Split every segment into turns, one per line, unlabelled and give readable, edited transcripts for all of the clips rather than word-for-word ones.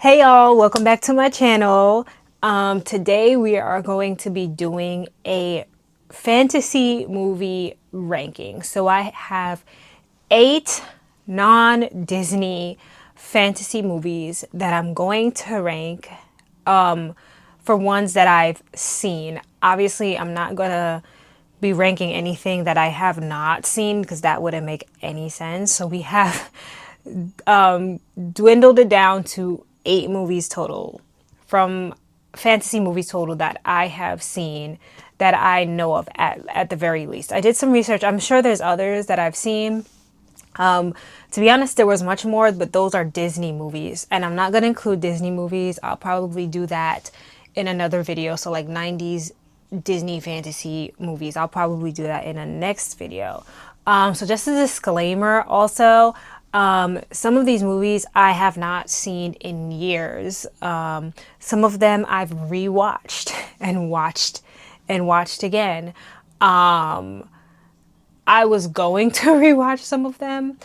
Hey y'all, welcome back to my channel. Today we are going to be doing a fantasy movie ranking. So I have 8 non-Disney fantasy movies that I'm going to rank for ones that I've seen. Obviously, I'm not gonna be ranking anything that I have not seen because that wouldn't make any sense. So we have dwindled it down to 8 movies total, from fantasy movies total that I have seen, that I know of at the very least. I did some research. I'm sure there's others that I've seen. To be honest, there was much more, but those are Disney movies, and I'm not going to include Disney movies. I'll probably do that in another video. So like 90s Disney fantasy movies, I'll probably do that in a next video. So just a disclaimer also, some of these movies I have not seen in years. Some of them I've rewatched and watched again. I was going to rewatch some of them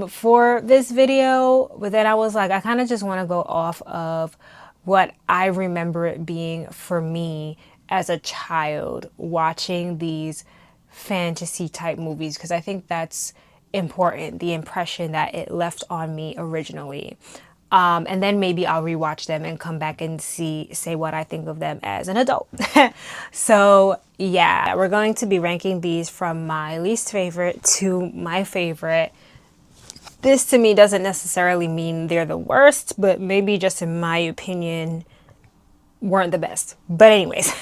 for this video, but then I was like, I kind of just want to go off of what I remember it being for me as a child watching these fantasy type movies, because I think that's important, the impression that it left on me originally. And then maybe I'll rewatch them and come back and say what I think of them as an adult. So yeah, we're going to be ranking these from my least favorite to my favorite. This to me doesn't necessarily mean they're the worst, but maybe just in my opinion weren't the best. But anyways,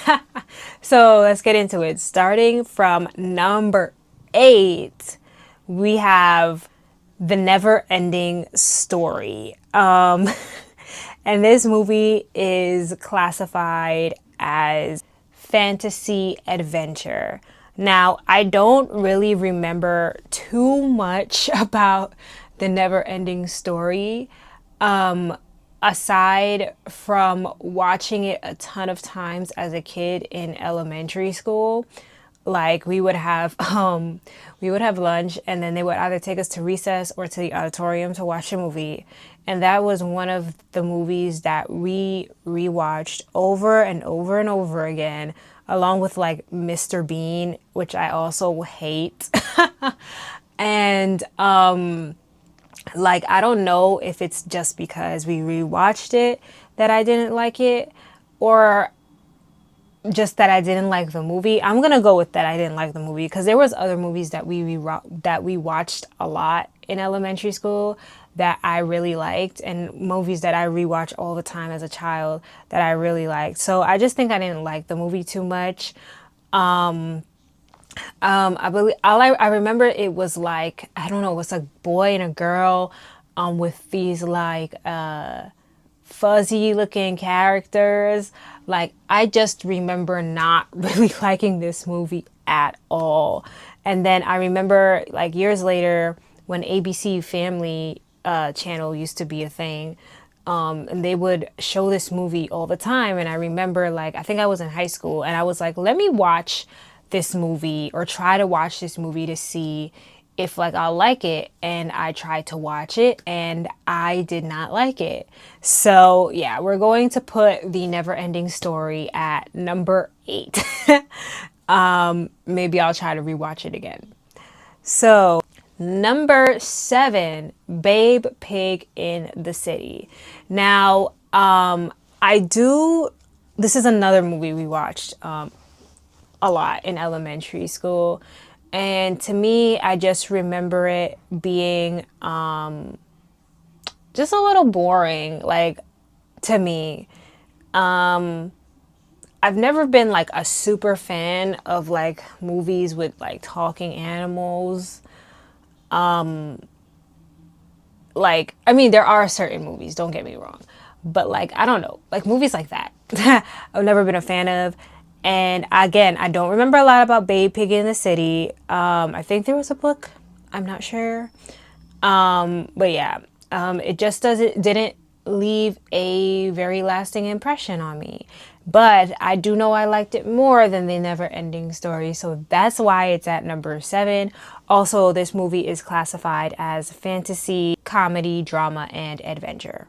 so let's get into it. Starting from number 8, we have The Never Ending Story. And this movie is classified as fantasy adventure. Now, I don't really remember too much about The Never Ending Story, aside from watching it a ton of times as a kid in elementary school. Like we would have lunch, and then they would either take us to recess or to the auditorium to watch a movie. And that was one of the movies that we rewatched over and over and over again, along with like Mr. Bean, which I also hate. And like, I don't know if it's just because we rewatched it that I didn't like it, or just that I didn't like the movie. I'm gonna go with that I didn't like the movie, because there was other movies that we watched a lot in elementary school that I really liked, and movies that I rewatch all the time as a child that I really liked. So I just think I didn't like the movie too much. I remember it was like, I don't know, it was a boy and a girl with these like fuzzy looking characters. Like, I just remember not really liking this movie at all. And then I remember like years later when ABC Family channel used to be a thing, and they would show this movie all the time. And I remember, like, I think I was in high school and I was like, let me watch this movie, or try to watch this movie to see if like I'll like it. And I tried to watch it and I did not like it. So yeah, we're going to put The Never Ending Story at number 8. Maybe I'll try to rewatch it again. So number 7, Babe Pig in the City. Now, this is another movie we watched a lot in elementary school. And to me, I just remember it being just a little boring, like, to me. I've never been like a super fan of like movies with like talking animals. Like, I mean, there are certain movies, don't get me wrong, but like, I don't know, like movies like that, I've never been a fan of. And again, I don't remember a lot about Babe Pig in the City. I think there was a book, I'm not sure. But yeah, it just didn't leave a very lasting impression on me. But I do know I liked it more than The Never Ending Story, so that's why it's at number 7. Also, this movie is classified as fantasy, comedy, drama, and adventure.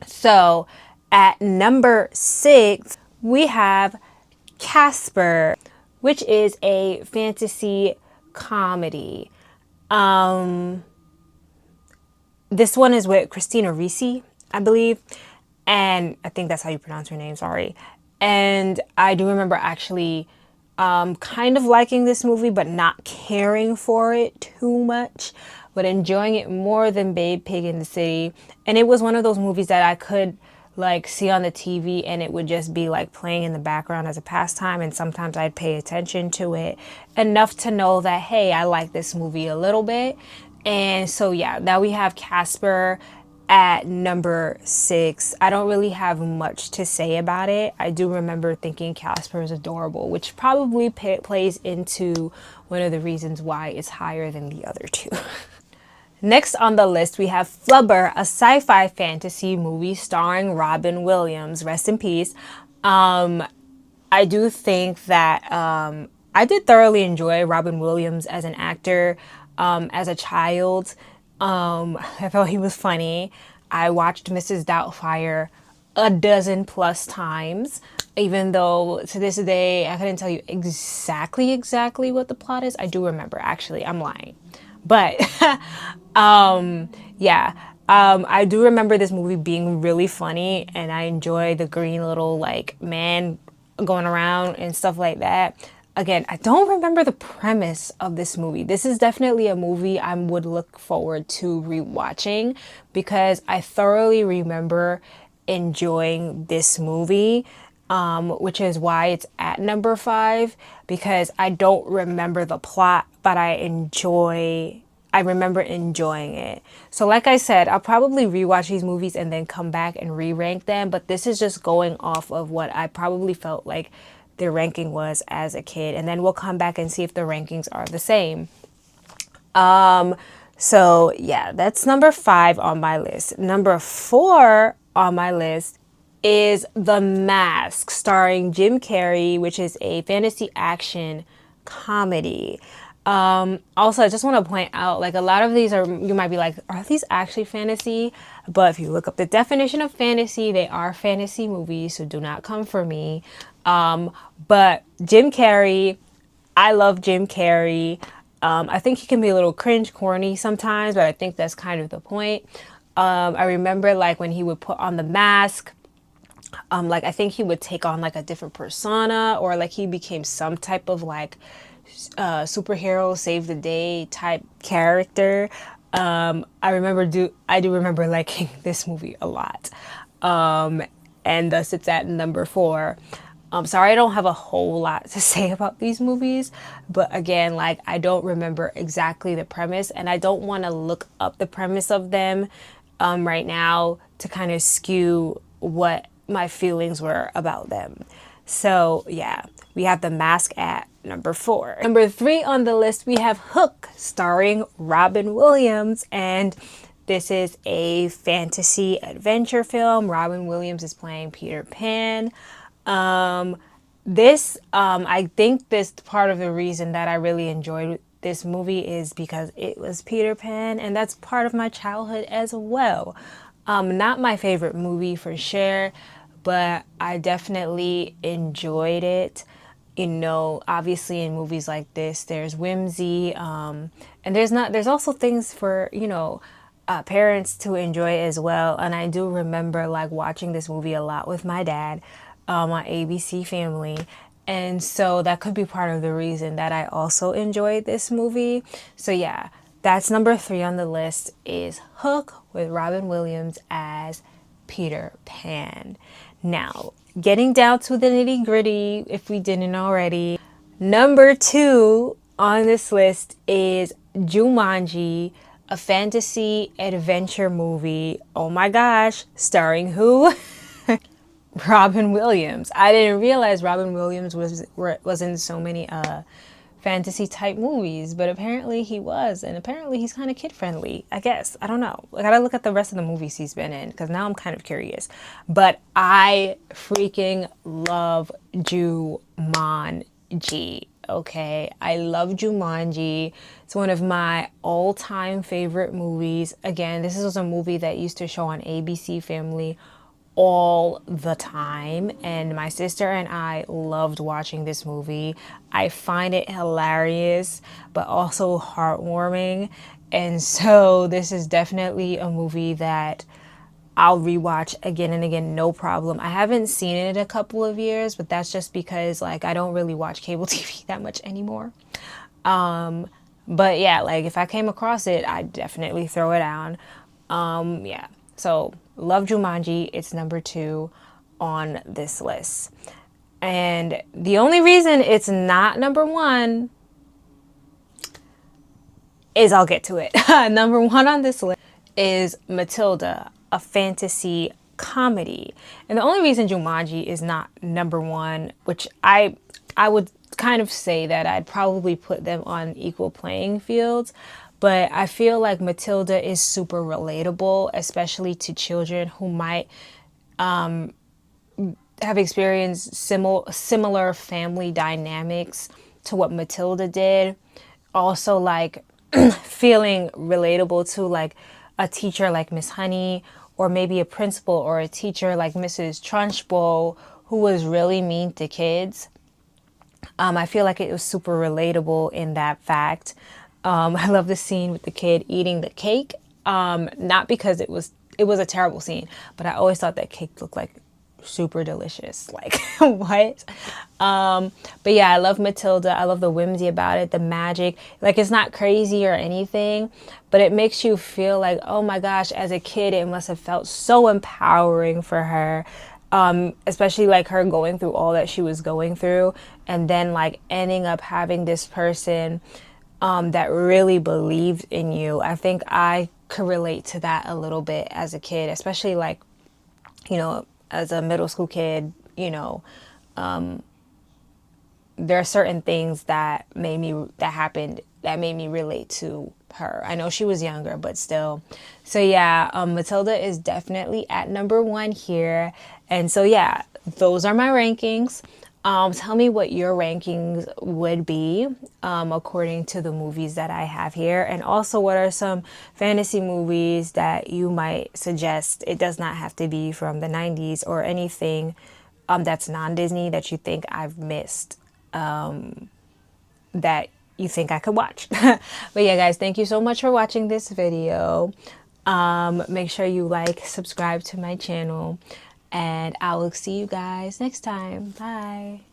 So at number 6, we have Casper, which is a fantasy comedy. This one is with Christina Ricci, I believe. And I think that's how you pronounce her name, sorry. And I do remember actually kind of liking this movie, but not caring for it too much, but enjoying it more than Babe Pig in the City. And it was one of those movies that I could like see on the TV and it would just be like playing in the background as a pastime, and sometimes I'd pay attention to it enough to know that, hey, I like this movie a little bit. And so yeah, now we have Casper at number 6. I don't really have much to say about it. I do remember thinking Casper is adorable, which probably plays into one of the reasons why it's higher than the other two. Next on the list, we have Flubber, a sci-fi fantasy movie starring Robin Williams. Rest in peace. I do think that I did thoroughly enjoy Robin Williams as an actor. As a child, I thought he was funny. I watched Mrs. Doubtfire a dozen plus times, even though to this day I couldn't tell you exactly what the plot is. I do remember, actually, I'm lying. But yeah, I do remember this movie being really funny, and I enjoy the green little like man going around and stuff like that. Again, I don't remember the premise of this movie. This is definitely a movie I would look forward to rewatching because I thoroughly remember enjoying this movie, which is why it's at number 5, because I don't remember the plot, but I remember enjoying it. So like I said, I'll probably rewatch these movies and then come back and re-rank them, but this is just going off of what I probably felt like their ranking was as a kid, and then we'll come back and see if the rankings are the same. So yeah, that's number 5 on my list. Number 4 on my list is The Mask, starring Jim Carrey, which is a fantasy action comedy. Also, I just want to point out, like, a lot of these are, you might be like, are these actually fantasy? But if you look up the definition of fantasy, they are fantasy movies, so do not come for me. But Jim Carrey, I love Jim Carrey. I think he can be a little cringe, corny sometimes, but I think that's kind of the point. I remember like when he would put on the mask, like I think he would take on like a different persona, or like he became some type of like superhero save the day type character. I do remember liking this movie a lot. And thus it's at number 4. Sorry, I don't have a whole lot to say about these movies, but again, like I don't remember exactly the premise, and I don't want to look up the premise of them right now to kind of skew what my feelings were about them. So yeah, we have The Mask at number 4. Number 3 on the list, we have Hook, starring Robin Williams, and this is a fantasy adventure film. Robin Williams is playing Peter Pan. I think this part of the reason that I really enjoyed this movie is because it was Peter Pan, and that's part of my childhood as well. Not my favorite movie for sure, but I definitely enjoyed it. You know, obviously in movies like this, there's whimsy, and there's also things for, you know, parents to enjoy as well. And I do remember like watching this movie a lot with my dad on ABC Family. And so that could be part of the reason that I also enjoyed this movie. So yeah, that's number 3 on the list, is Hook with Robin Williams as Peter Pan. Now, getting down to the nitty gritty, if we didn't already, number 2 on this list is Jumanji, a fantasy adventure movie. Oh my gosh, starring who? Robin Williams. I didn't realize Robin Williams was in so many fantasy type movies, but apparently he was, and apparently he's kind of kid friendly, I guess. I don't know. I gotta look at the rest of the movies he's been in, because now I'm kind of curious. But I freaking love Jumanji. Okay, I love Jumanji. It's one of my all-time favorite movies. Again, this was a movie that used to show on ABC Family all the time, and my sister and I loved watching this movie. I find it hilarious but also heartwarming, and so this is definitely a movie that I'll rewatch again and again, no problem. I haven't seen it in a couple of years, but that's just because like I don't really watch cable TV that much anymore. But yeah, like if I came across it, I'd definitely throw it on. Yeah. So love Jumanji. It's number 2 on this list. And the only reason it's not number 1 is I'll get to it. Number 1 on this list is Matilda, a fantasy comedy. And the only reason Jumanji is not number 1, which I would kind of say that I'd probably put them on equal playing fields, but I feel like Matilda is super relatable, especially to children who might have experienced similar family dynamics to what Matilda did. Also, like feeling relatable to like a teacher like Miss Honey, or maybe a principal or a teacher like Mrs. Trunchbull, who was really mean to kids. I feel like it was super relatable in that fact. I love the scene with the kid eating the cake. Not because it was a terrible scene, but I always thought that cake looked like super delicious. Like what? But yeah, I love Matilda. I love the whimsy about it, the magic. Like it's not crazy or anything, but it makes you feel like, oh my gosh, as a kid, it must have felt so empowering for her. Especially like her going through all that she was going through, and then like ending up having this person that really believed in you. I think I could relate to that a little bit as a kid, especially like, you know, as a middle school kid, you know, there are certain things that happened that made me relate to her. I know she was younger, but still. So yeah, Matilda is definitely at number 1 here. And so yeah, those are my rankings. Tell me what your rankings would be according to the movies that I have here. And also, what are some fantasy movies that you might suggest? It does not have to be from the 90s or anything that's non-Disney that you think I've missed, that you think I could watch. But yeah, guys, thank you so much for watching this video. Make sure you like, subscribe to my channel, and I will see you guys next time. Bye.